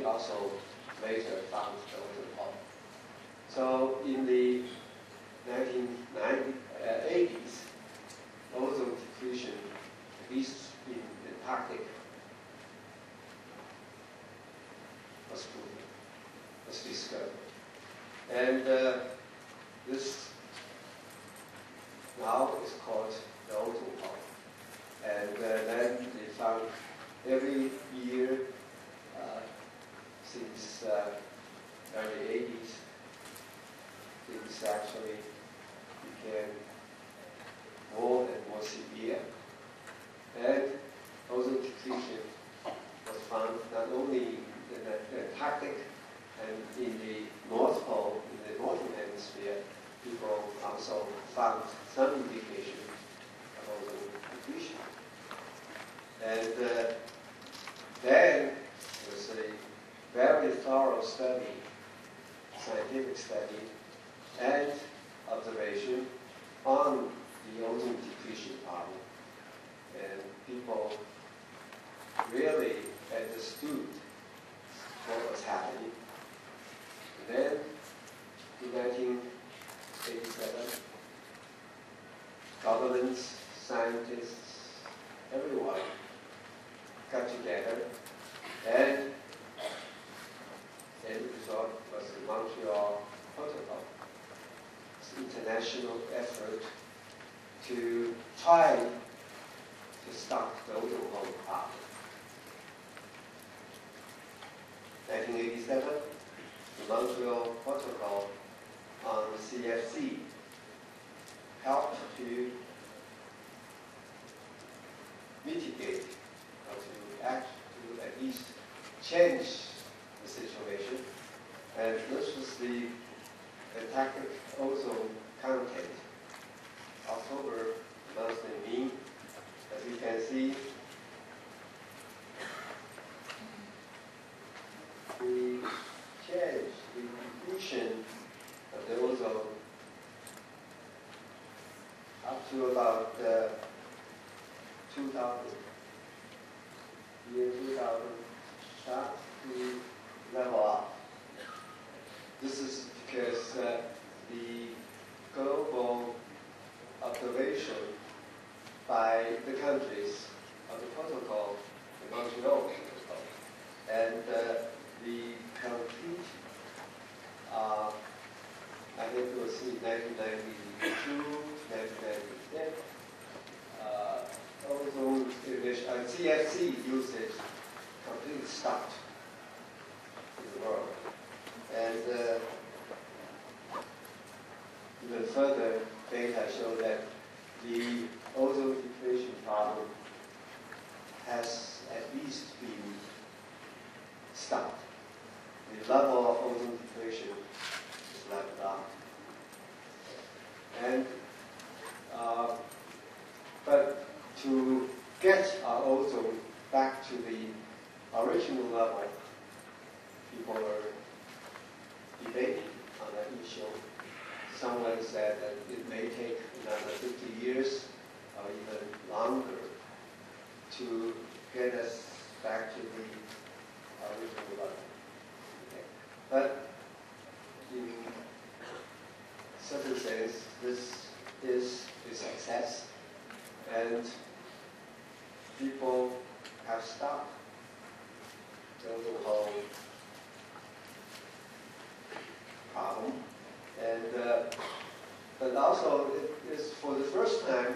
also later found the ozone hole. So in the 1980s, ozone depletion, at least in Antarctic, was proven, was discovered. And this now is called the ozone hole. And then they found every year since early 80s, things actually became more and more severe. And ozone depletion was found not only in the Antarctic and in the North Pole, in the Northern Hemisphere. People also found some indication of ozone depletion. And then there was a very thorough study, scientific study, and observation on the ozone depletion problem. And people really understood what was happening. And then in 1987, governments, scientists, everyone got together, and the end result was the Montreal Protocol. It's an international effort to try to stop the ozone hole problem. 1987, the Montreal Protocol on CFC helped to mitigate or to act to at least change the situation. And this was the Antarctic ozone content. October monthly mean, as we can see, the change, the depletion of the ozone up to about 2000, year 2000, start to level up. This is because the global observation by the countries of the protocol, the Montreal Protocol, and the complete, I think it was in 1992, 1996, ozone emission, CFC usage completely stopped in the world. And even further data show that the ozone depletion problem has at least been stopped. The level of ozone depletion is leveled out. And but to get our ozone back to the original level, people were debating on that issue. Someone said that it may take another 50 years or even longer to get us back to the original level. Okay. But in certain sense, this is a success, and people have stopped the ozone hole problem. And but also, it is for the first time,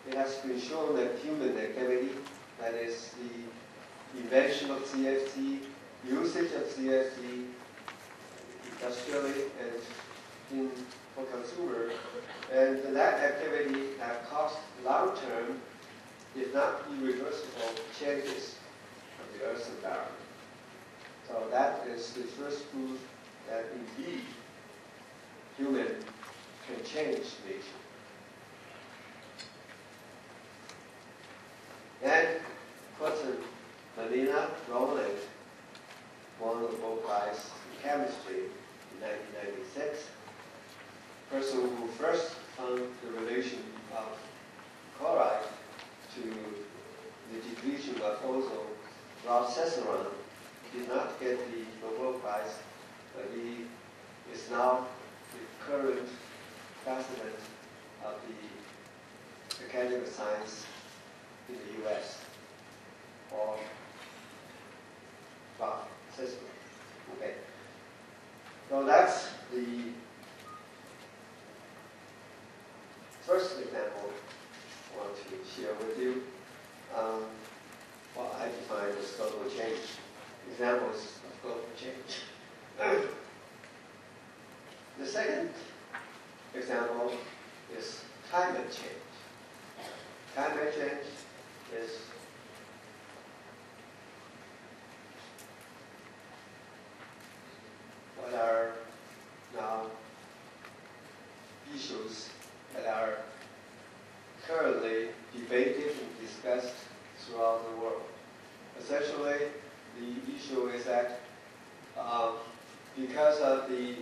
it has been shown that human activity, that is the invention of CFC, usage of CFC, industrially and for consumer, and that activity have caused long-term, if not irreversible, changes of the Earth's environment. So that is the first proof that indeed human can change nature. And Professor Melina Rowland won the Nobel Prize in Chemistry in 1996. Person who first found the relation of chloride to the depletion of ozone, Ralph Cesseron, did not get the Nobel Prize, but he is now the current president of the Academy of Science in the U.S. or system. Okay. So that's the first example I want to share with you. What I define as global change. Examples of global change. The second example is climate change. Climate change is what are now issues that are currently debated and discussed throughout the world. Essentially, the issue is that because of the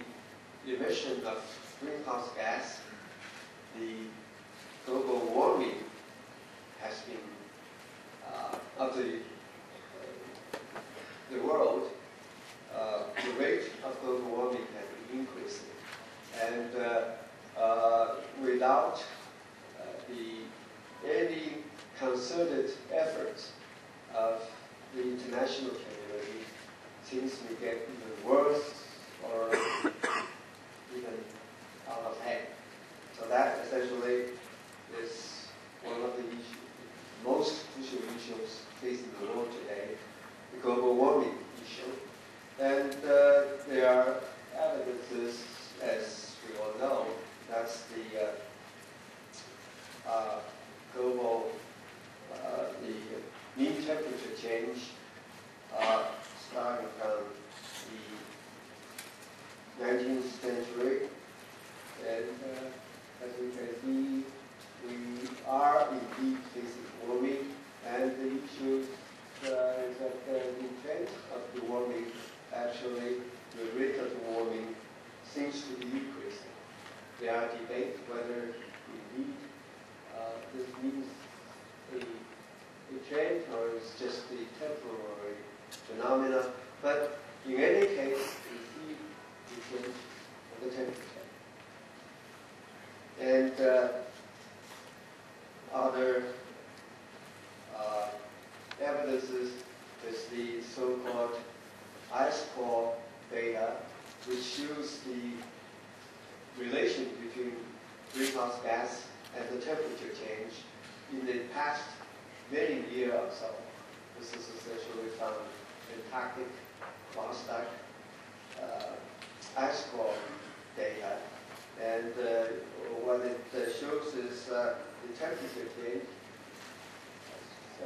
emission of greenhouse gas, the global warming has been of the world. The rate of global warming has been increasing, and without any concerted efforts of the international community, things may get even worse or even out of hand. So that essentially is one of the most crucial issues facing the world today, the global warming issue. And there are evidences, as we all know, that's the global, the mean temperature change starting from the 19th century. And as we can see, we are indeed facing warming, and the issue is that the trend of the warming, actually, the rate of the warming seems to be increasing. There are debates whether indeed this means a trend or it's just a temporary phenomena. But in any case, we see the change of the temperature. And other evidences is the so-called ice core data, which shows the relation between greenhouse gas and the temperature change in the past many years or so. This is essentially from Antarctic Vostok ice core data. And what it shows is the temperature change,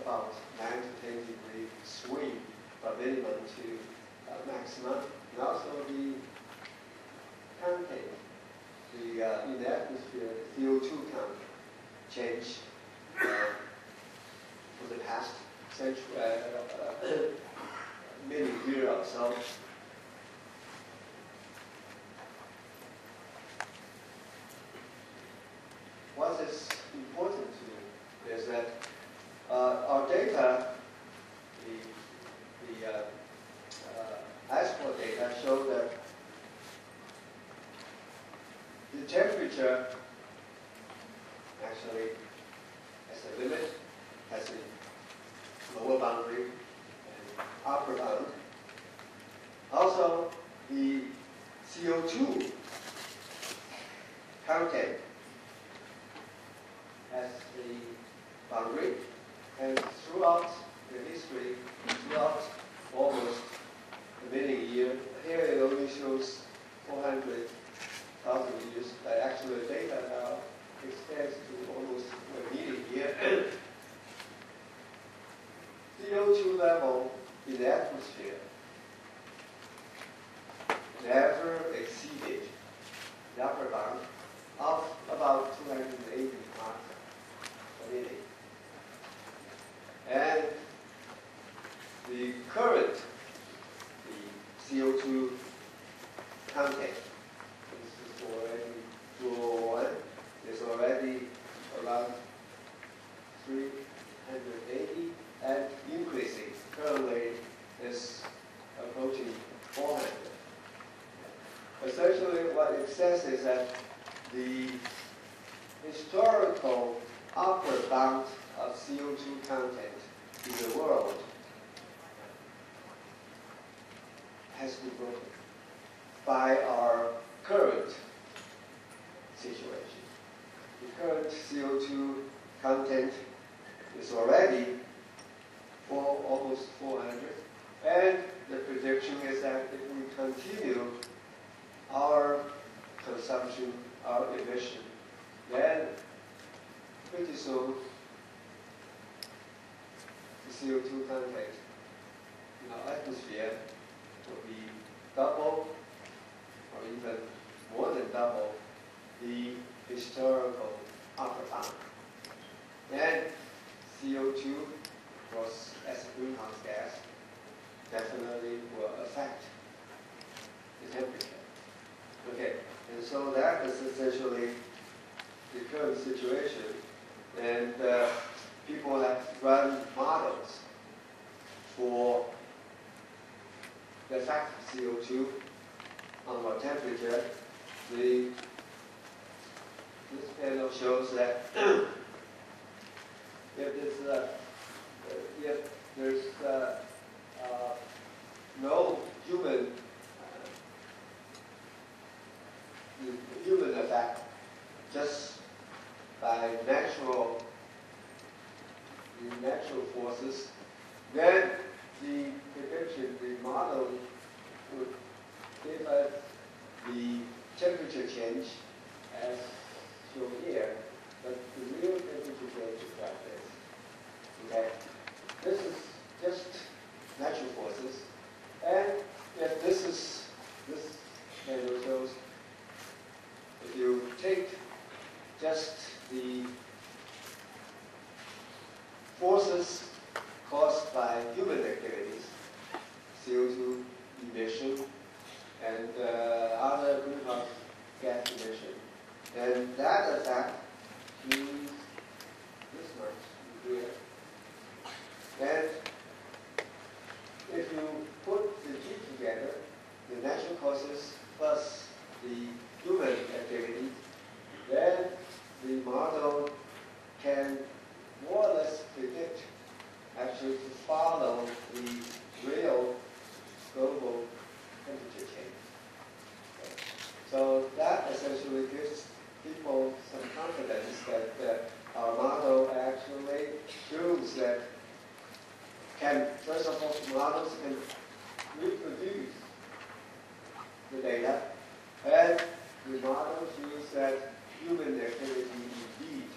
about 9 to 10 degree swing from minimum to maximum, and also the content, in the atmosphere, the CO2 count change for the past century, many years or so. What is important to is that our data, the ice core data, show that the temperature actually has a limit, has a lower boundary and upper bound. Also, the CO2 content has a boundary, and throughout the history, throughout almost a million years, here it only shows 400,000 years, but actually the data now extends to almost a million years. CO2 level in the atmosphere never exceeded the upper bound of about 280 parts per million. And the current, the CO2 content, this is already 201, is already around 380 and increasing. Currently is says is that the historical upper bound of CO2 content in the world has been broken by our current situation. The current CO2 content is already almost 400, and the prediction is that if we continue our consumption, our emission, then pretty soon the CO2 content in our atmosphere will be double or even more than double the historical upper bound. And CO2, of course, as a greenhouse gas, definitely will affect the temperature. Okay, and so that is essentially the current situation. And people have run models for the effect of CO2 on our temperature. This panel shows that if there's no human effect, just by natural forces, then the prediction, the model would give us the temperature change as shown here, but the real temperature change is like this. Okay? This is just natural forces, and if this panel shows, if you take just the forces caused by human activities, CO2 emission, and other greenhouse gas emission, then that effect means this much here. And if you put the two together, the natural causes plus the human activity, then the model can more or less predict, actually to follow the real global temperature change. Okay. So that essentially gives people some confidence that our model actually proves that first of all, models can reproduce the data, and the model shows that human activity indeed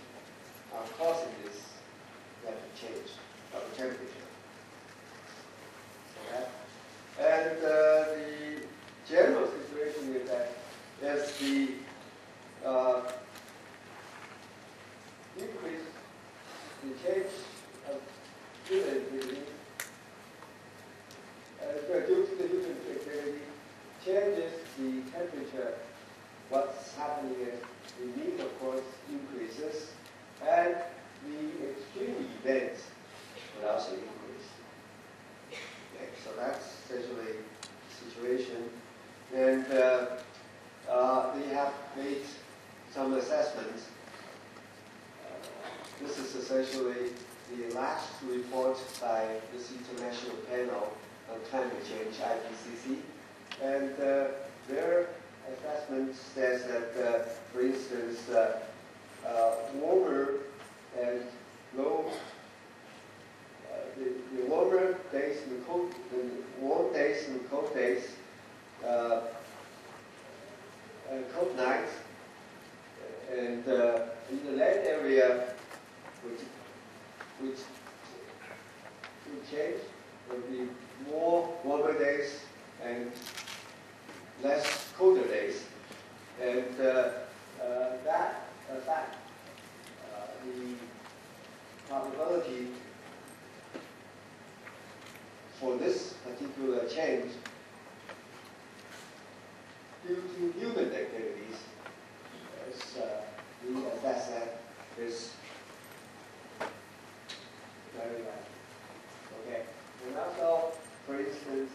are causing this rapid change of the temperature. Okay? And the general situation is that as the increase, the change of human activity, due to the human activity, changes the temperature. What's happening is the need, of course, increases, and the extreme events will also increase. Okay, so that's essentially the situation. And they have made some assessments. This is essentially the last report by this International Panel on Climate Change, IPCC. And their assessment says that, for instance, warmer and low, the warmer days and cold, the warm days and cold days, cold nights, and in the land area, which will change, there will be more warmer days and less colder days, and that fact, the probability for this particular change due to human activities, as we assess that, is very high. Okay, and also, for instance,